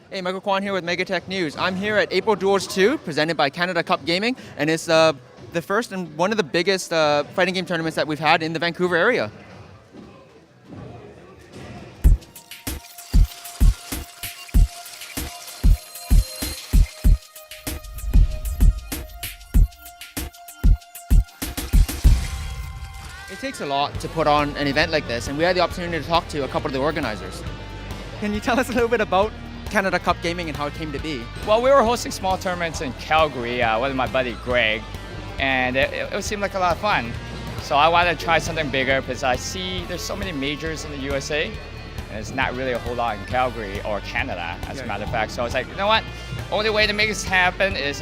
Hey, Michael Kwan here with Megatech News. I'm here at April Duels 2, presented by Canada Cup Gaming, and it's the first and one of the biggest fighting game tournaments that we've had in the Vancouver area. It takes a lot to put on an event like this, and we had the opportunity to talk to a couple of the organizers. Can you tell us a little bit about Canada Cup Gaming and how it came to be? Well, we were hosting small tournaments in Calgary with my buddy Greg, and it seemed like a lot of fun. So I wanted to try something bigger because I see there's so many majors in the USA, and there's not really a whole lot in Calgary or Canada, as a matter of fact. So I was like, you know what? Only way to make this happen is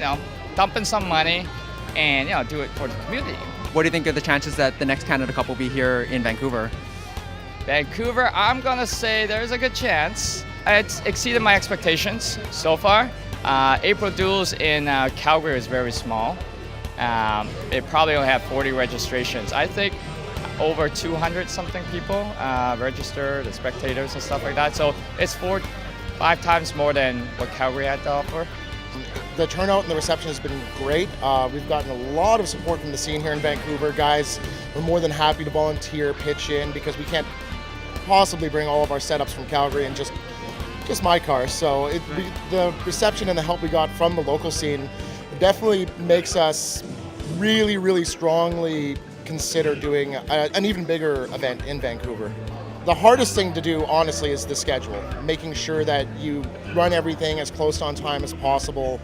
dump in some money and do it for the community. What do you think are the chances that the next Canada Cup will be here in Vancouver? Vancouver, I'm gonna say there's a good chance. It's exceeded my expectations so far. April Duels in Calgary is very small. It probably only have 40 registrations. I think over 200 something people registered, the spectators and stuff like that. So it's 4-5 times more than what Calgary had to offer. The turnout and the reception has been great. We've gotten a lot of support from the scene here in Vancouver. Guys, we're more than happy to volunteer, pitch in, because we can't possibly bring all of our setups from Calgary and just my car. So the reception and the help we got from the local scene definitely makes us really, really strongly consider doing an even bigger event in Vancouver. The hardest thing to do, honestly, is the schedule. Making sure that you run everything as close on time as possible.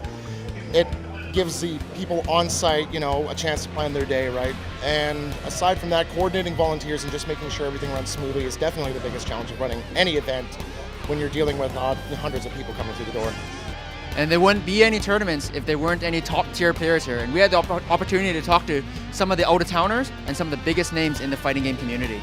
It gives the people on site, a chance to plan their day, right? And aside from that, coordinating volunteers and just making sure everything runs smoothly is definitely the biggest challenge of running any event when you're dealing with hundreds of people coming through the door. And there wouldn't be any tournaments if there weren't any top-tier players here. And we had the opportunity to talk to some of the out-of-towners and some of the biggest names in the fighting game community.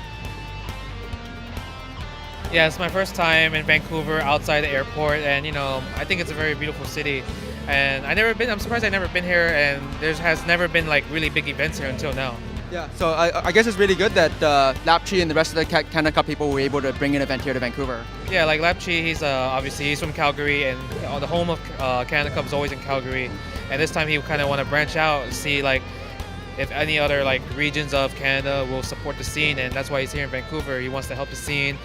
Yeah, it's my first time in Vancouver outside the airport, and I think it's a very beautiful city. And I'm surprised I've never been here, and there has never been like really big events here until now. Yeah, so I guess it's really good that Lapchi and the rest of the Canada Cup people were able to bring an event here to Vancouver. Yeah, like Lapchi, he's from Calgary, and the home of Canada Cup is always in Calgary. And this time he kind of want to branch out and see if any other regions of Canada will support the scene, and that's why he's here in Vancouver. He wants to help the scene.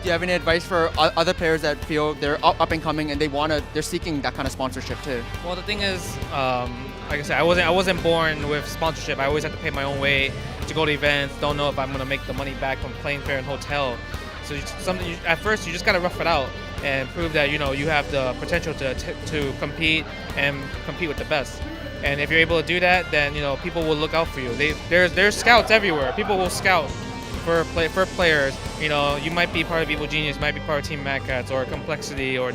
Do you have any advice for other players that feel they're up and coming and they're seeking that kind of sponsorship too? Well, the thing is, like I said, I wasn't born with sponsorship. I always had to pay my own way to go to events. Don't know if I'm gonna make the money back from plane fare and hotel. So at first you just gotta rough it out and prove that you have the potential to compete and compete with the best. And if you're able to do that, then people will look out for you. There's scouts everywhere. People will scout for players. You might be part of Evil Genius, might be part of Team MadCats or Complexity or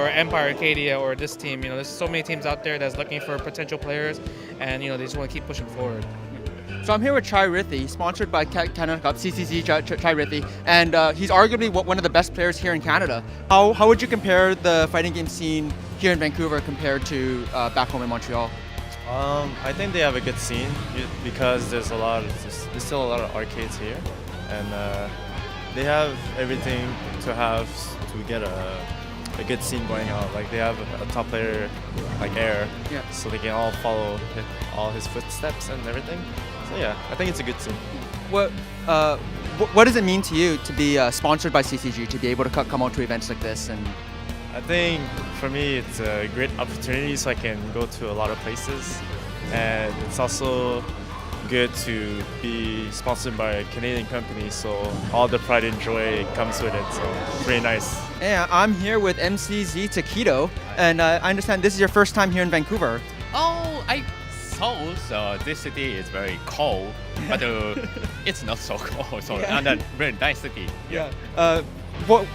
Empire Arcadia or this team. There's so many teams out there that's looking for potential players, and they just want to keep pushing forward. So I'm here with Chai Rithi, sponsored by Canada Cup, CCC Chai Rithi, and he's arguably one of the best players here in Canada. How would you compare the fighting game scene here in Vancouver compared to back home in Montreal? I think they have a good scene because there's still a lot of arcades here, and they have everything to get a good scene going on. Like they have a top player like Air, so they can all follow all his footsteps and everything. So yeah, I think it's a good scene. What does it mean to you to be sponsored by CCG, to be able to come out to events like this? And I think for me it's a great opportunity, so I can go to a lot of places, and it's also good to be sponsored by a Canadian company, so all the pride and joy comes with it, so it's very nice. Yeah, I'm here with MCZ Taquito, and I understand this is your first time here in Vancouver. Oh, I thought so. This city is very cold, but it's not so cold, so and a very nice city. Yeah. What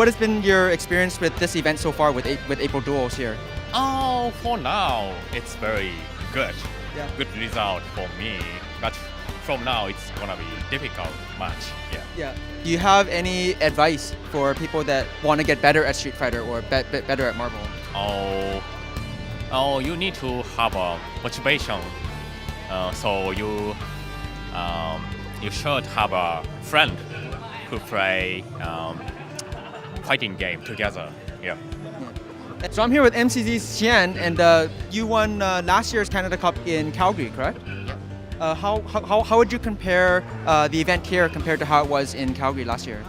has been your experience with this event so far with April Duels here? Oh, for now, it's very good. Yeah. Good result for me, but from now it's gonna be difficult match. Yeah. Do you have any advice for people that want to get better at Street Fighter or better at Marvel? Oh, you need to have a motivation. So you should have a friend who play fighting game together. Yeah. So I'm here with MCZ Xian, and you won last year's Canada Cup in Calgary, correct? Yep. How would you compare the event here compared to how it was in Calgary last year?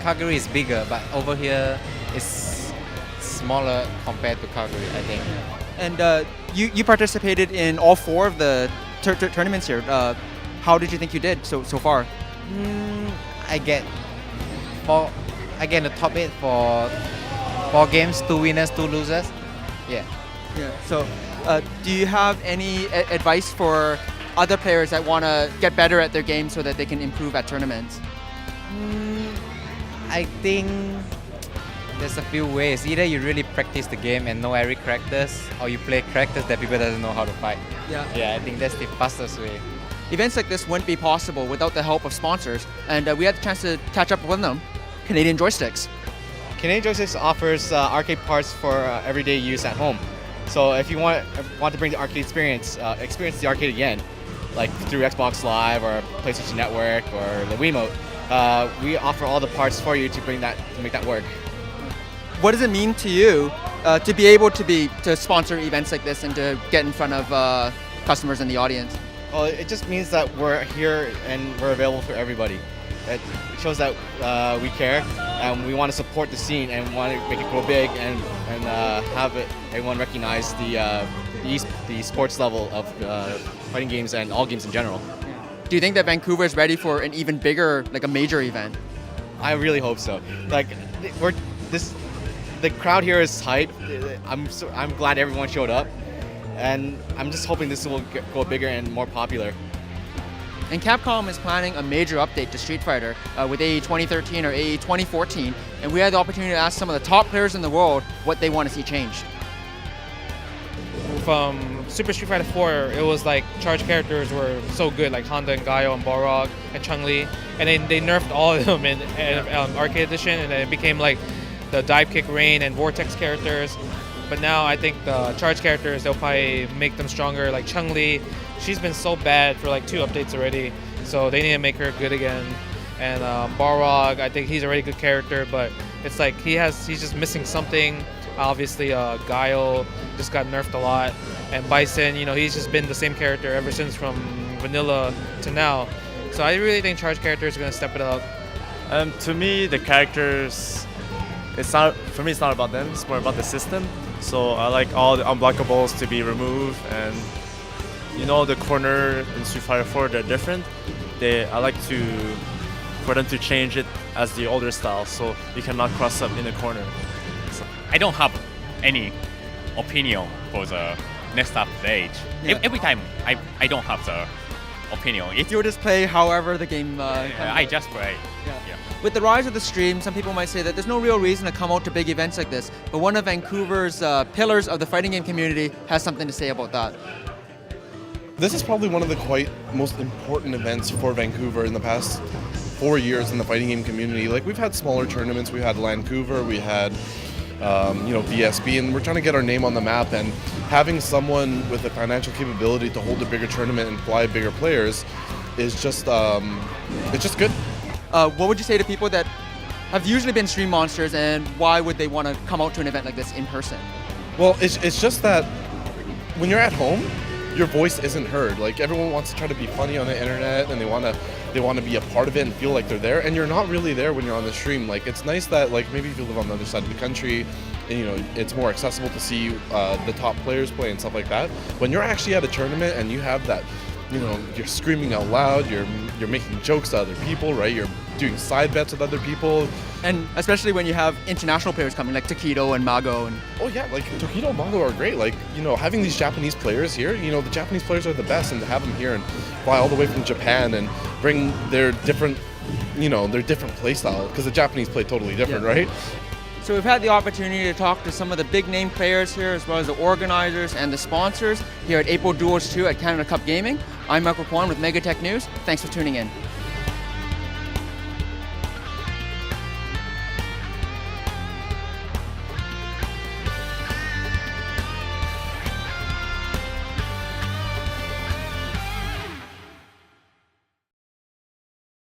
Calgary is bigger, but over here it's smaller compared to Calgary, I think. And you participated in all 4 of the tournaments here. How did you think you did so far? I get the top 8 for 4 games, 2 winners, 2 losers. Yeah. Yeah. So, do you have any advice for other players that want to get better at their game so that they can improve at tournaments? I think there's a few ways. Either you really practice the game and know every characters, or you play characters that people doesn't know how to fight. Yeah, I think that's the fastest way. Events like this wouldn't be possible without the help of sponsors, and we had the chance to catch up with them. Canadian Joysticks. Canadian Joysticks offers arcade parts for everyday use at home. So if you want to bring the arcade experience the arcade again, like through Xbox Live or PlayStation Network or the Wiimote, we offer all the parts for you to make that work. What does it mean to you to be able to sponsor events like this and to get in front of customers in the audience? Well, it just means that we're here and we're available for everybody. It shows that we care and we want to support the scene and want to make it grow big and have everyone recognize the sports level of fighting games and all games in general. Do you think that Vancouver is ready for an even bigger, like a major event? I really hope so. Like the crowd here is hype. I'm glad everyone showed up, and I'm just hoping this will go bigger and more popular. And Capcom is planning a major update to Street Fighter with AE 2013 or AE 2014, and we had the opportunity to ask some of the top players in the world what they want to see changed. From Super Street Fighter 4, it was like charge characters were so good, like Honda and Gaio and Balrog and Chun-Li, and then they nerfed all of them in Arcade Edition, and then it became like the Dive Kick, Rain, and Vortex characters. But now I think the charge characters, they'll probably make them stronger, like Chun-Li. She's been so bad for like 2 updates already, so they need to make her good again. And Balrog, I think he's already a good character, but it's like he's just missing something. Obviously, Guile just got nerfed a lot, and Bison, he's just been the same character ever since from vanilla to now. So I really think charge characters are gonna step it up. To me, the characters, it's not about them. It's more about the system. So I like all the unblockables to be removed, and the corner in Street Fighter 4, they're different. I like for them to change it as the older style, so you cannot cross up in the corner. I don't have any opinion for the next update. Yeah. Every time I don't have the opinion. You'll just play however the game I just play. Yeah. With the rise of the stream, some people might say that there's no real reason to come out to big events like this, but one of Vancouver's pillars of the fighting game community has something to say about that. This is probably one of the most important events for Vancouver in the past 4 years in the fighting game community. Like, we've had smaller tournaments, we had Vancouver, we had VSB, and we're trying to get our name on the map, and having someone with the financial capability to hold a bigger tournament and fly bigger players is just it's just good. What would you say to people that have usually been stream monsters, and why would they want to come out to an event like this in person? Well, it's just that when you're at home, your voice isn't heard. Like, everyone wants to try to be funny on the internet, and they want to be a part of it and feel like they're there, and you're not really there when you're on the stream. Like, it's nice that, like, maybe if you live on the other side of the country and it's more accessible to see the top players play and stuff like that. When you're actually at a tournament and you have that, you're screaming out loud, you're making jokes to other people, right? You're doing side bets with other people. And especially when you have international players coming, like Takedo and Mago. And oh yeah, like Takedo and Mago are great. Like, having these Japanese players here, the Japanese players are the best, and to have them here and fly all the way from Japan and bring their different, their different play style, because the Japanese play totally different, right? So we've had the opportunity to talk to some of the big name players here, as well as the organizers and the sponsors here at April Duels 2 at Canada Cup Gaming. I'm Michael Kwan with Megatech News. Thanks for tuning in.